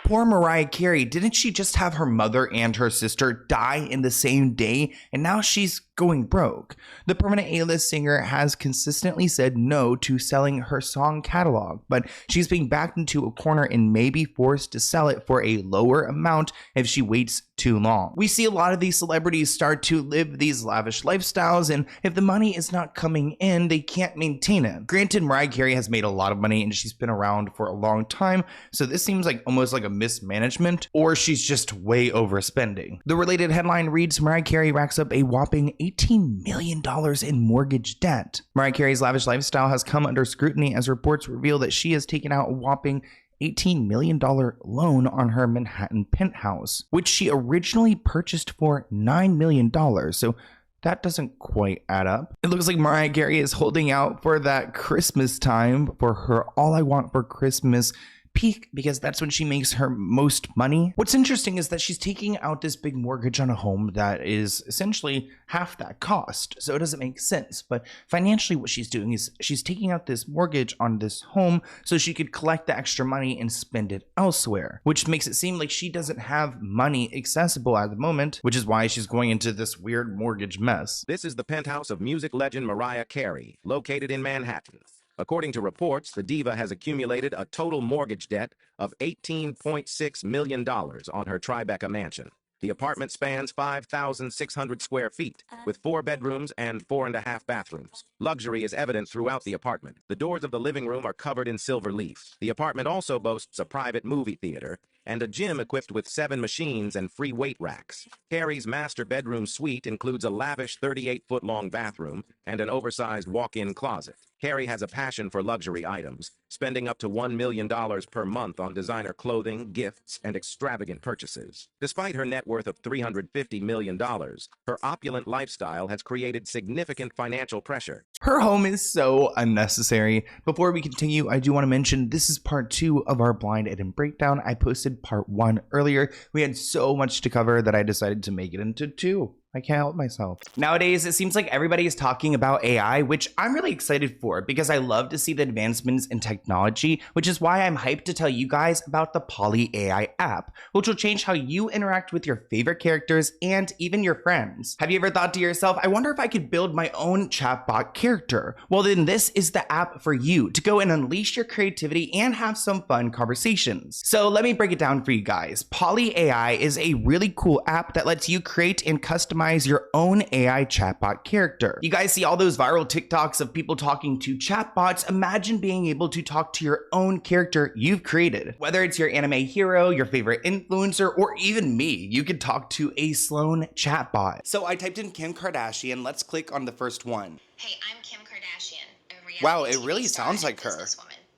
Poor Mariah Carey, didn't she just have her mother and her sister die in the same day, and now she's going broke? The permanent A-list singer has consistently said no to selling her song catalog, but she's being backed into a corner and may be forced to sell it for a lower amount if she waits too long. We see a lot of these celebrities start to live these lavish lifestyles, and if the money is not coming in, they can't maintain it. Granted, Mariah Carey has made a lot of money and she's been around for a long time, so this seems like almost like a mismanagement, or she's just way overspending. The related headline reads, Mariah Carey racks up a whopping $18 million in mortgage debt. Mariah Carey's lavish lifestyle has come under scrutiny as reports reveal that she has taken out a whopping $18 million loan on her Manhattan penthouse, which she originally purchased for $9 million. So that doesn't quite add up. It looks like Mariah Carey is holding out for that Christmas time for her All I Want for Christmas peak, because that's when she makes her most money. What's interesting is that she's taking out this big mortgage on a home that is essentially half that cost, so it doesn't make sense. But financially what she's doing is she's taking out this mortgage on this home so she could collect the extra money and spend it elsewhere, which makes it seem like she doesn't have money accessible at the moment, which is why she's going into this weird mortgage mess. This is the penthouse of music legend Mariah Carey, located in Manhattan. According to reports, the diva has accumulated a total mortgage debt of $18.6 million on her Tribeca mansion. The apartment spans 5,600 square feet, with 4 bedrooms and 4.5 bathrooms. Luxury is evident throughout the apartment. The doors of the living room are covered in silver leaf. The apartment also boasts a private movie theater and a gym equipped with 7 machines and free weight racks. Carey's master bedroom suite includes a lavish 38-foot-long bathroom and an oversized walk-in closet. Carey has a passion for luxury items, spending up to $1 million per month on designer clothing, gifts, and extravagant purchases. Despite her net worth of $350 million, her opulent lifestyle has created significant financial pressure. Her home is so unnecessary. Before we continue, I do want to mention this is part 2 of our blind item breakdown. I posted part 1 earlier. We had so much to cover that I decided to make it into 2. I can't help myself. Nowadays, it seems like everybody is talking about AI, which I'm really excited for because I love to see the advancements in technology, which is why I'm hyped to tell you guys about the Poly AI app, which will change how you interact with your favorite characters and even your friends. Have you ever thought to yourself, I wonder if I could build my own chatbot character? Well, then this is the app for you to go and unleash your creativity and have some fun conversations. So let me break it down for you guys. Poly AI is a really cool app that lets you create and customize your own AI chatbot character. You guys see all those viral TikToks of people talking to chatbots. Imagine being able to talk to your own character you've created. Whether it's your anime hero, your favorite influencer, or even me, you could talk to a Sloan chatbot. So I typed in Kim Kardashian. Let's click on the first one. Hey, I'm Kim Kardashian. Wow, it really sounds like her.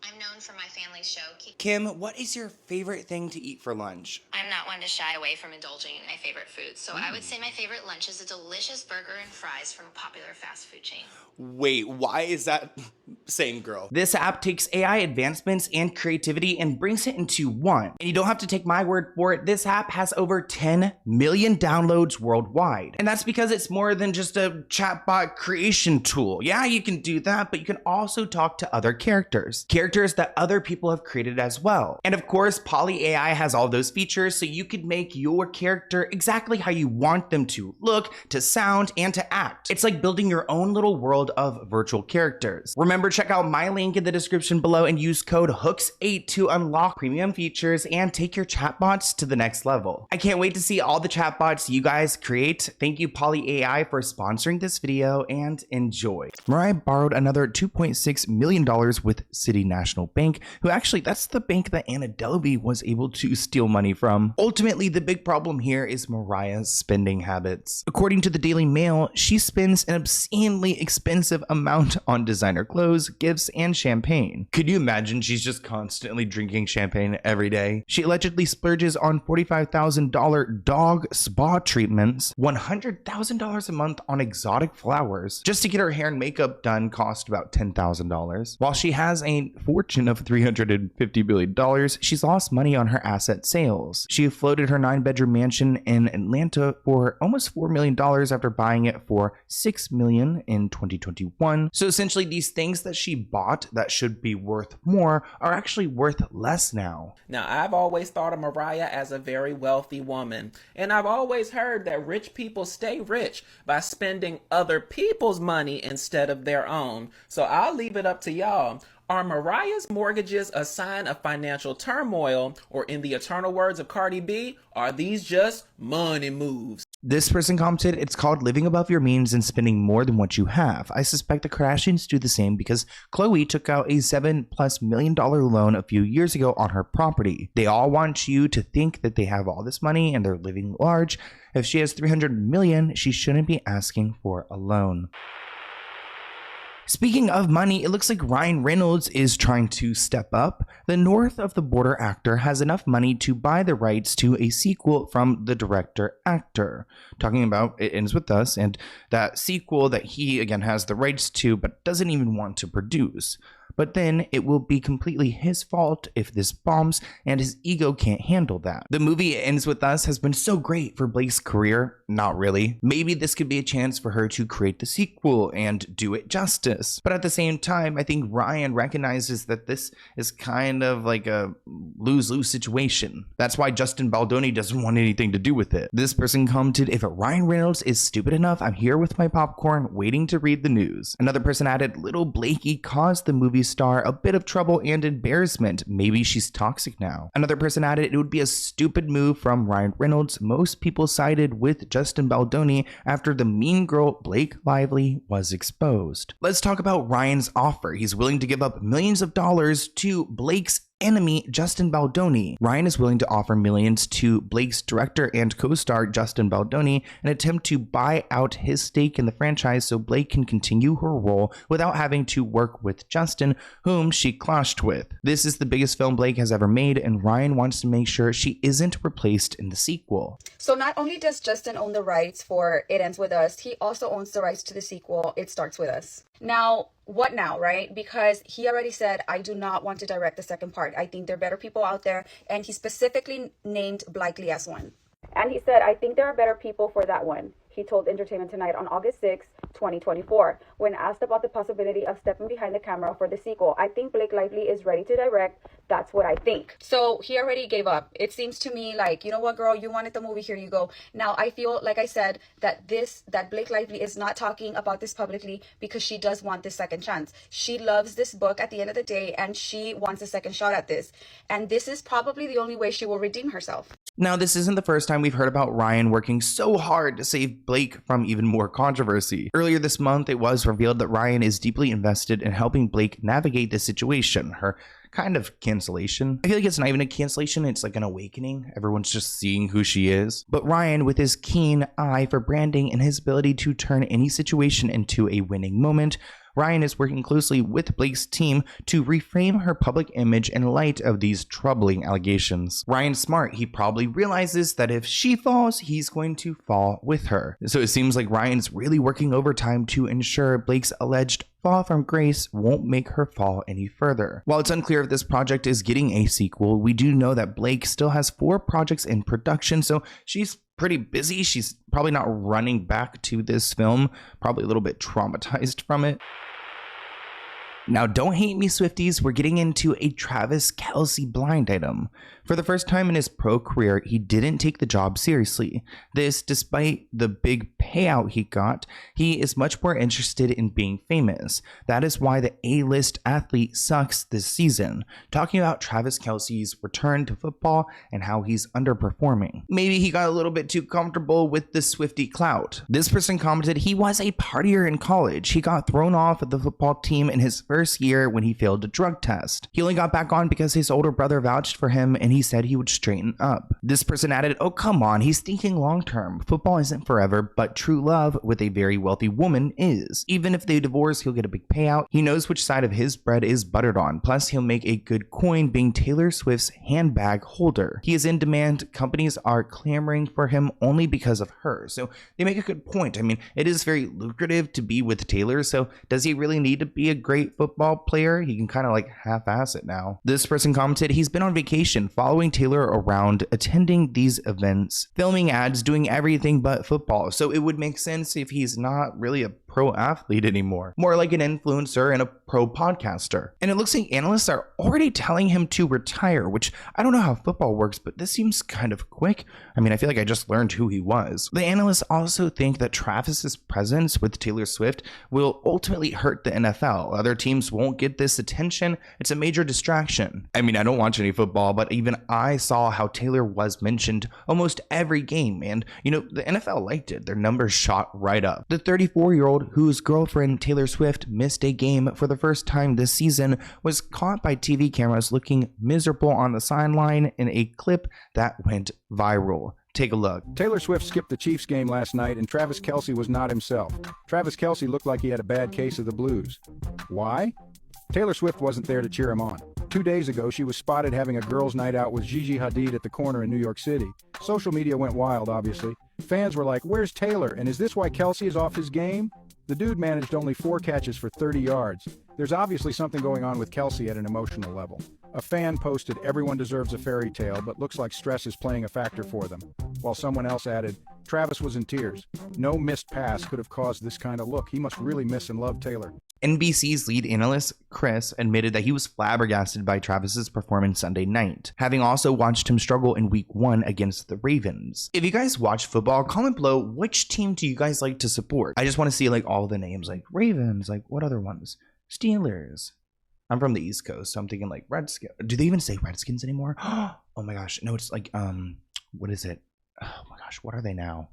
I'm known for my family's show. Kim, what is your favorite thing to eat for lunch? I'm not one to shy away from indulging in my favorite foods, so I would say my favorite lunch is a delicious burger and fries from a popular fast food chain. Wait, why is that? Same girl. This app takes AI advancements and creativity and brings it into one. And you don't have to take my word for it. This app has over 10 million downloads worldwide. And that's because it's more than just a chatbot creation tool. Yeah, you can do that, but you can also talk to other characters that other people have created as well. And of course, Poly AI has all those features, so you could make your character exactly how you want them to look, to sound, and to act. It's like building your own little world of virtual characters. Remember, check out my link in the description below and use code HOOKS8 to unlock premium features and take your chatbots to the next level. I can't wait to see all the chatbots you guys create. Thank you, Poly AI, for sponsoring this video, and enjoy. Mariah borrowed another $2.6 million with City National Bank, who actually, that's the bank that Anna Delvey was able to steal money from. Ultimately, the big problem here is Mariah's spending habits. According to the Daily Mail, she spends an obscenely expensive amount on designer clothes, gifts, and champagne. Could you imagine she's just constantly drinking champagne every day? She allegedly splurges on $45,000 dog spa treatments, $100,000 a month on exotic flowers. Just to get her hair and makeup done cost about $10,000. While she has a fortune of $350 billion, she's lost money on her asset sales. She floated her 9-bedroom mansion in Atlanta for almost $4 million after buying it for $6 million in 2021. So essentially, these things things that she bought that should be worth more are actually worth less now. Now, I've always thought of Mariah as a very wealthy woman, and I've always heard that rich people stay rich by spending other people's money instead of their own. So I'll leave it up to y'all. Are Mariah's mortgages a sign of financial turmoil, or in the eternal words of Cardi B, are these just money moves? This person commented, it's called living above your means and spending more than what you have. I suspect the Kardashians do the same because Khloe took out a $7+ million loan a few years ago on her property. They all want you to think that they have all this money and they're living large. If she has $300 million, she shouldn't be asking for a loan. Speaking of money, it looks like Ryan Reynolds is trying to step up. The north of the border actor has enough money to buy the rights to a sequel from the director-actor. Talking about It Ends With Us, and that sequel that he, again, has the rights to but doesn't even want to produce. But then it will be completely his fault if this bombs, and his ego can't handle that. The movie It Ends With Us has been so great for Blake's career. Not really. Maybe this could be a chance for her to create the sequel and do it justice. But at the same time, I think Ryan recognizes that this is kind of like a lose-lose situation. That's why Justin Baldoni doesn't want anything to do with it. This person commented, if Ryan Reynolds is stupid enough, I'm here with my popcorn waiting to read the news. Another person added, little Blakey caused the movie star a bit of trouble and embarrassment. Maybe she's toxic now. Another person added, it would be a stupid move from Ryan Reynolds. Most people sided with Justin Baldoni after the mean girl Blake Lively was exposed. Let's talk about Ryan's offer. He's willing to give up millions of dollars to Blake's enemy Justin Baldoni. Ryan is willing to offer millions to Blake's director and co-star Justin Baldoni in an attempt to buy out his stake in the franchise so Blake can continue her role without having to work with Justin, whom she clashed with. This is the biggest film Blake has ever made, and Ryan wants to make sure she isn't replaced in the sequel. So not only does Justin own the rights for It Ends With Us, he also owns the rights to the sequel, It Starts With Us. Now, what now, right? Because he already said, I do not want to direct the second part. I think there are better people out there. And he specifically named Blakely as one. And he said, I think there are better people for that one. He told Entertainment Tonight on August 6, 2024, when asked about the possibility of stepping behind the camera for the sequel. I think Blake Lively is ready to direct. That's what I think. So he already gave up. It seems to me like, you know what, girl, you wanted the movie, here you go. Now, I feel, like I said, that Blake Lively is not talking about this publicly because she does want this second chance. She loves this book at the end of the day, and she wants a second shot at this. And this is probably the only way she will redeem herself. Now, this isn't the first time we've heard about Ryan working so hard to save Blake from even more controversy. Earlier this month, it was revealed that Ryan is deeply invested in helping Blake navigate this situation, her kind of cancellation. I feel like it's not even a cancellation, it's like an awakening. Everyone's just seeing who she is. But Ryan, with his keen eye for branding and his ability to turn any situation into a winning moment, Ryan is working closely with Blake's team to reframe her public image in light of these troubling allegations. Ryan's smart. He probably realizes that if she falls, he's going to fall with her. So it seems like Ryan's really working overtime to ensure Blake's alleged fall from grace won't make her fall any further. While it's unclear if this project is getting a sequel, we do know that Blake still has 4 projects in production, so she's pretty busy. She's probably not running back to this film, probably a little bit traumatized from it. Now, don't hate me, Swifties, we're getting into a Travis Kelce blind item. For the first time in his pro career, he didn't take the job seriously. This, despite the big payout he got, he is much more interested in being famous. That is why the A-list athlete sucks this season. Talking about Travis Kelce's return to football and how he's underperforming. Maybe he got a little bit too comfortable with the Swiftie clout. This person commented he was a partier in college. He got thrown off of the football team in his first year when he failed a drug test. He only got back on because his older brother vouched for him and he said he would straighten up. This person added, oh come on, he's thinking long term. Football isn't forever, but true love with a very wealthy woman is. Even if they divorce, he'll get a big payout. He knows which side of his bread is buttered on. Plus, he'll make a good coin being Taylor Swift's handbag holder. He is in demand. Companies are clamoring for him only because of her. So they make a good point. I mean, it is very lucrative to be with Taylor, so does he really need to be a great football player? He can kind of like half-ass it now. This person commented he's been on vacation, following Taylor around, attending these events, filming ads, doing everything but football. So it would make sense if he's not really a pro athlete anymore, more like an influencer and a pro podcaster. And it looks like analysts are already telling him to retire, which I don't know how football works, but this seems kind of quick. I mean, I feel like I just learned who he was. The analysts also think that Travis's presence with Taylor Swift will ultimately hurt the NFL. Other teams won't get this attention. It's a major distraction. I mean, I don't watch any football, but even I saw how Taylor was mentioned almost every game. And, you know, the NFL liked it. Their numbers shot right up. The 34-year-old whose girlfriend Taylor Swift missed a game for the first time this season was caught by TV cameras looking miserable on the sideline in a clip that went viral. Take a look. Taylor Swift skipped the Chiefs game last night and Travis Kelce was not himself. Travis Kelce looked like he had a bad case of the blues. Why? Taylor Swift wasn't there to cheer him on. 2 days ago, she was spotted having a girls' night out with Gigi Hadid at the corner in New York City. Social media went wild, obviously. Fans were like, "Where's Taylor? And is this why Kelce is off his game?" The dude managed only 4 catches for 30 yards. There's obviously something going on with Kelce at an emotional level. A fan posted, "Everyone deserves a fairy tale, but looks like stress is playing a factor for them." While someone else added, "Travis was in tears. No missed pass could have caused this kind of look. He must really miss and love Taylor." NBC's lead analyst, Chris, admitted that he was flabbergasted by Travis's performance Sunday night, having also watched him struggle in week 1 against the Ravens. If you guys watch football, comment below which team do you guys like to support. I just want to see like all the names, like Ravens, like what other ones? Steelers. I'm from the East Coast, so I'm thinking like Redskins. Do they even say Redskins anymore? Oh my gosh, no, it's like, what is it? Oh my gosh, what are they now?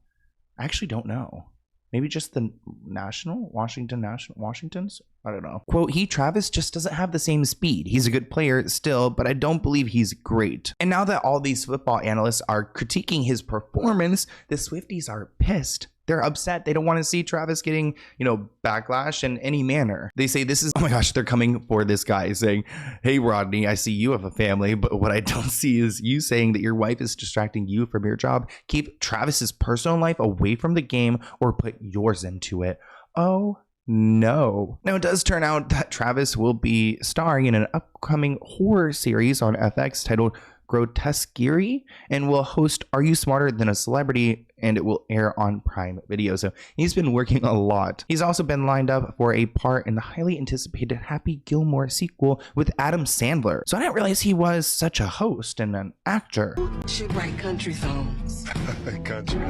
I actually don't know. Maybe just the Washingtons? I don't know. Quote, Travis just doesn't have the same speed. He's a good player still, but I don't believe he's great. And now that all these football analysts are critiquing his performance, the Swifties are pissed. They're upset. They don't want to see Travis getting, backlash in any manner. They say this is, oh my gosh, they're coming for this guy saying, "Hey, Rodney, I see you have a family, but what I don't see is you saying that your wife is distracting you from your job. Keep Travis's personal life away from the game or put yours into it." Oh, no. Now, it does turn out that Travis will be starring in an upcoming horror series on FX titled Grotesquerie and will host Are You Smarter Than a Celebrity, and it will air on Prime Video. So he's been working a lot. He's also been lined up for a part in the highly anticipated Happy Gilmore sequel with Adam Sandler. So I didn't realize he was such a host and an actor. Should write country songs. Country.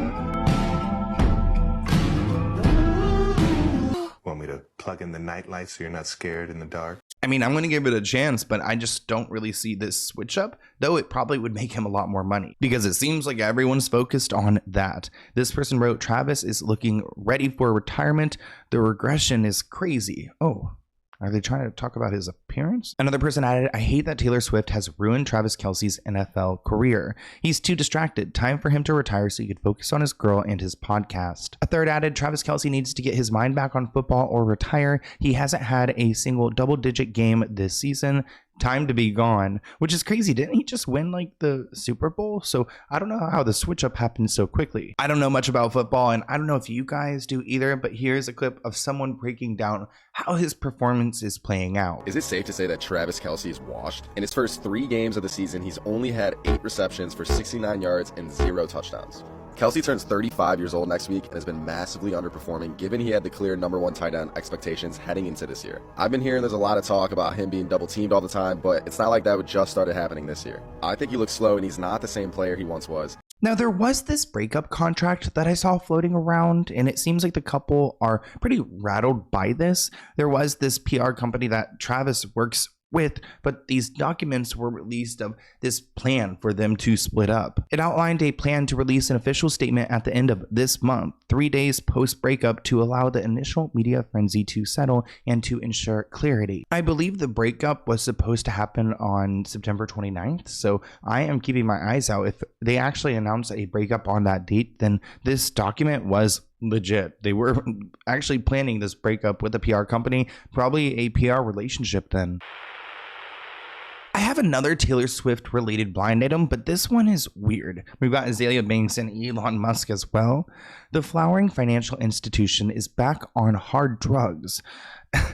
Want me to plug in the nightlight so you're not scared in the dark? I mean, I'm going to give it a chance, but I just don't really see this switch up, though it probably would make him a lot more money because it seems like everyone's focused on that. This person wrote, "Travis is looking ready for retirement. The regression is crazy." Oh, are they trying to talk about his appearance? Another person added, "I hate that Taylor Swift has ruined Travis Kelce's NFL career. He's too distracted. Time for him to retire so he could focus on his girl and his podcast." A third added, "Travis Kelce needs to get his mind back on football or retire. He hasn't had a single double-digit game this season. Time to be gone," which is crazy. Didn't he just win like the Super Bowl? So I don't know how the switch up happened so quickly. I don't know much about football, and I don't know if you guys do either, but here's a clip of someone breaking down how his performance is playing out. Is it safe to say that Travis Kelce is washed? In his first 3 games of the season, he's only had 8 receptions for 69 yards and 0 touchdowns. Kelce turns 35 years old next week and has been massively underperforming given he had the clear #1 tight end expectations heading into this year. I've been hearing there's a lot of talk about him being double teamed all the time, but it's not like that would just started happening this year. I think he looks slow and he's not the same player he once was. Now, there was this breakup contract that I saw floating around, and it seems like the couple are pretty rattled by this. There was this PR company that Travis works with, but these documents were released of this plan for them to split up. It outlined a plan to release an official statement at the end of this month, 3 days post breakup, to allow the initial media frenzy to settle and to ensure clarity. I believe the breakup was supposed to happen on September 29th, so I am keeping my eyes out. If they actually announce a breakup on that date, then this document was legit. They were actually planning this breakup with a PR company, probably a PR relationship then. I have another Taylor Swift related blind item, but this one is weird. We've got Azalea Banks and Elon Musk as well. The flowering financial institution is back on hard drugs.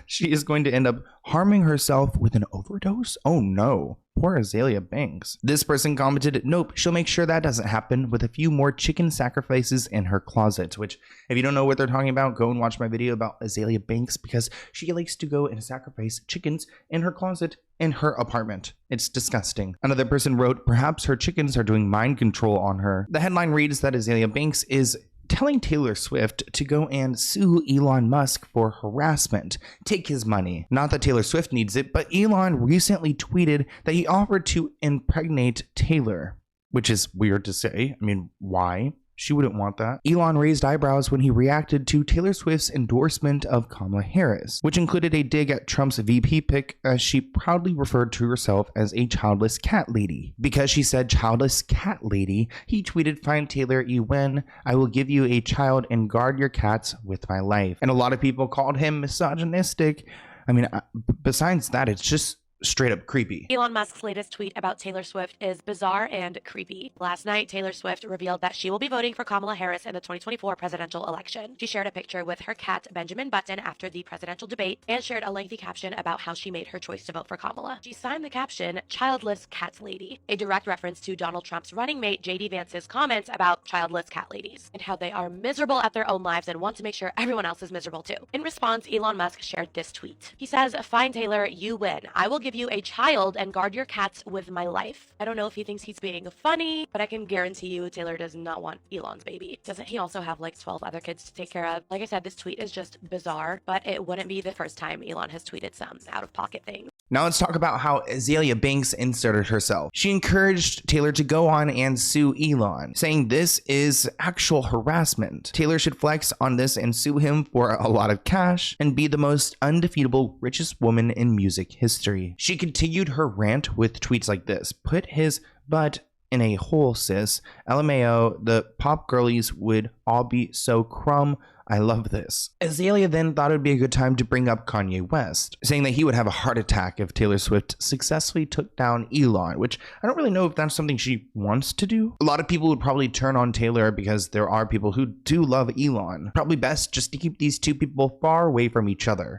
she is going to end up harming herself with an overdose? Oh no. Poor Azalea Banks. This person commented, nope, she'll make sure that doesn't happen with a few more chicken sacrifices in her closet, which if you don't know what they're talking about, go and watch my video about Azalea Banks because she likes to go and sacrifice chickens in her closet in her apartment. It's disgusting. Another person wrote, perhaps her chickens are doing mind control on her. The headline reads that Azalea Banks is telling Taylor Swift to go and sue Elon Musk for harassment. Take his money. Not that Taylor Swift needs it, but Elon recently tweeted that he offered to impregnate Taylor, which is weird to say. I mean, why? She wouldn't want that. Elon raised eyebrows when he reacted to Taylor Swift's endorsement of Kamala Harris, which included a dig at Trump's VP pick as she proudly referred to herself as a childless cat lady. Because she said childless cat lady, he tweeted, "Find Taylor, you win. I will give you a child and guard your cats with my life." And a lot of people called him misogynistic. I mean, besides that, it's just straight up creepy. Elon Musk's latest tweet about Taylor Swift is bizarre and creepy. Last night, Taylor Swift revealed that she will be voting for Kamala Harris in the 2024 presidential election. She shared a picture with her cat, Benjamin Button, after the presidential debate and shared a lengthy caption about how she made her choice to vote for Kamala. She signed the caption, "Childless Cat Lady," a direct reference to Donald Trump's running mate JD Vance's comments about childless cat ladies and how they are miserable at their own lives and want to make sure everyone else is miserable too. In response, Elon Musk shared this tweet. He says, "Find Taylor, you win. I will give you a child and guard your cats with my life." I don't know if he thinks he's being funny, but I can guarantee you Taylor does not want Elon's baby. Doesn't he also have like 12 other kids to take care of? Like I said, this tweet is just bizarre, but it wouldn't be the first time Elon has tweeted some out-of-pocket things. Now let's talk about how Azalea Banks inserted herself. She encouraged Taylor to go on and sue Elon, saying this is actual harassment. Taylor should flex on this and sue him for a lot of cash and be the most undefeatable richest woman in music history. She continued her rant with tweets like this. Put his butt in a hole, sis. LMAO, the pop girlies would all be so crumb. I love this. Azalea then thought it would be a good time to bring up Kanye West, saying that he would have a heart attack if Taylor Swift successfully took down Elon, which I don't really know if that's something she wants to do. A lot of people would probably turn on Taylor because there are people who do love Elon. Probably best just to keep these two people far away from each other.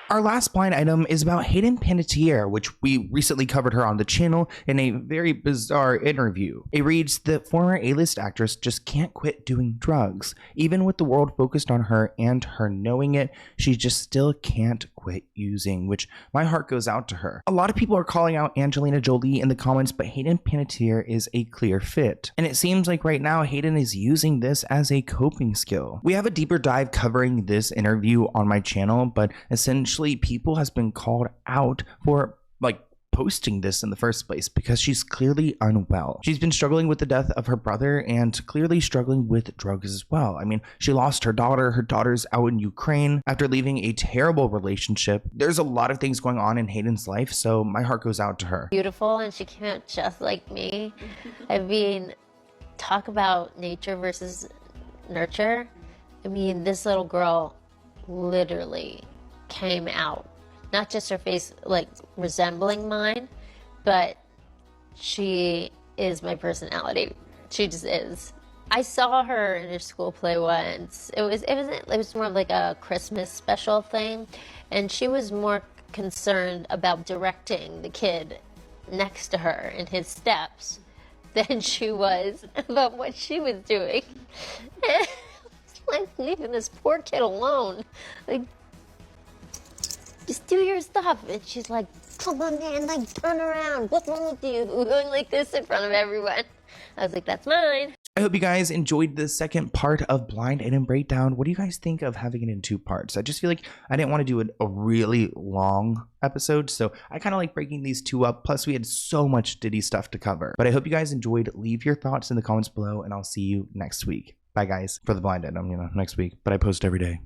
Our last blind item is about Hayden Panettiere, which we recently covered her on the channel in a very bizarre interview. It reads, the former A-list actress just can't quit doing drugs. Even with the world focused on her and her knowing it, she just still can't quit using, which my heart goes out to her. A lot of people are calling out Angelina Jolie in the comments, but Hayden Panettiere is a clear fit. And it seems like right now Hayden is using this as a coping skill. We have a deeper dive covering this interview on my channel, but essentially people has been called out for posting this in the first place because she's clearly unwell. She's been struggling with the death of her brother and clearly struggling with drugs as well. I mean, she lost her daughter. Her daughter's out in Ukraine after leaving a terrible relationship. There's a lot of things going on in Hayden's life, so my heart goes out to her. Beautiful, and she can't just like me. I mean, talk about nature versus nurture. I mean, this little girl literally came out. Not just her face like resembling mine, but she is my personality. She just is. I saw her in her school play once. It was more like a Christmas special thing, and she was more concerned about directing the kid next to her in his steps than she was about what she was doing. It's like leaving this poor kid alone. Like, just do your stuff. And she's like, come on, man, like, turn around. What's wrong with you? Going like this in front of everyone. I was like, that's mine. I hope you guys enjoyed the second part of Blind Item Breakdown. What do you guys think of having it in 2 parts? I just feel like I didn't want to do a really long episode, so I kind of like breaking these 2 up. Plus, we had so much Diddy stuff to cover. But I hope you guys enjoyed. Leave your thoughts in the comments below, and I'll see you next week. Bye, guys, for the Blind Item, next week. But I post every day.